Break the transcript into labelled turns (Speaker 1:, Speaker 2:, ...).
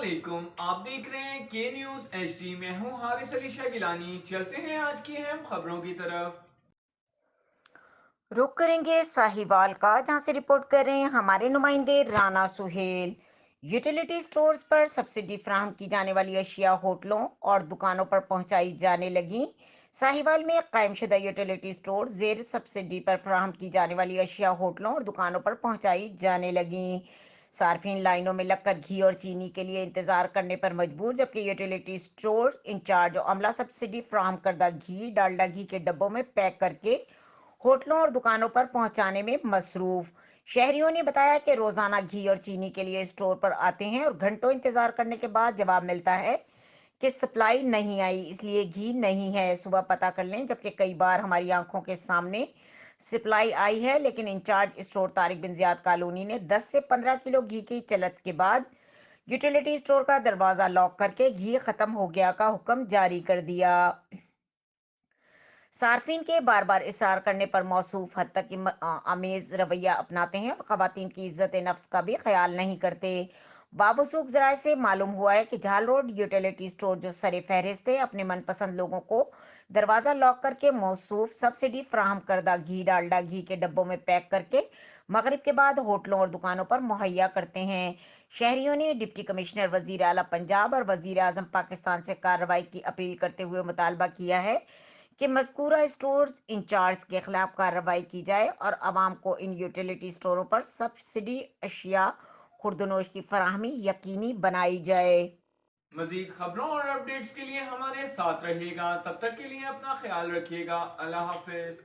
Speaker 1: अस्सलामुअलैकुम, आप देख रहे हैं के न्यूज़ HD। मैं हूं हारिस अली शाह गिलानी। चलते हैं आज की अहम खबरों की तरफ।
Speaker 2: रुक करेंगे साहिवाल का, जहां से रिपोर्ट कर रहे हैं हमारे नुमाइंदे राना सुहेल। यूटिलिटी स्टोर्स पर सब्सिडी फराहम की जाने वाली अशिया होटलों और दुकानों पर पहुंचाई जाने लगी। साहिवाल में कायमशुदा यूटिलिटी स्टोर जेर सब्सिडी पर फराहम की जाने वाली अशिया होटलों और दुकानों पर पहुंचाई जाने लगी। सार्फिन लाइनों में लगकर घी और चीनी के लिए इंतजार करने पर मजबूर, जबकि यूटिलिटी स्टोर इंचार्ज और अमला सब्सिडी फराहम करदा घी डालडा घी के डब्बों में पैक करके होटलों और दुकानों पर पहुंचाने में मसरूफ। शहरियों ने बताया कि रोजाना घी और चीनी के लिए स्टोर पर आते हैं और घंटों इंतजार करने के बाद जवाब मिलता है कि सप्लाई नहीं आई, इसलिए घी नहीं है, सुबह पता कर लें। जबकि कई बार हमारी आंखों के सामने सप्लाई आई है, लेकिन इंचार्ज स्टोर तारिक बिन जियाद कॉलोनी ने 10 से 15 किलो घी की चलत के बाद यूटिलिटी स्टोर का दरवाजा लॉक करके घी खत्म हो गया का हुक्म जारी कर दिया। सार्फिन के बार बार इसार करने पर मौसूफ हद तक आमेज रवैया अपनाते हैं और खवातीन की इज्जत नफ्स का भी ख्याल नहीं करते। बाबूसूख जराये से मालूम हुआ है कि झाल रोड यूटिलिटी स्टोर जो सरे फहरिस्त है, अपने मनपसंद लोगों को दरवाज़ा लॉक करके मौसूफ सब्सिडी फराहम करदा घी डालडा घी के डब्बों में पैक करके मगरिब के बाद होटलों और दुकानों पर मुहैया करते हैं। शहरियों ने डिप्टी कमिश्नर वजीर आला पंजाब और वजीर आजम पाकिस्तान से कार्रवाई की अपील करते हुए मुतालबा किया है कि मज़कूरा स्टोर इंचार्ज के खिलाफ कार्रवाई की जाए और आवाम को इन यूटिलिटी स्टोरों पर सब्सिडी अशिया खुर्दनोश की फराहमी यकीनी बनाई जाए।
Speaker 1: मजीद खबरों और अपडेट्स के लिए हमारे साथ रहिएगा। तब तक के लिए अपना ख्याल रखिएगा। अल्लाह हाफिज।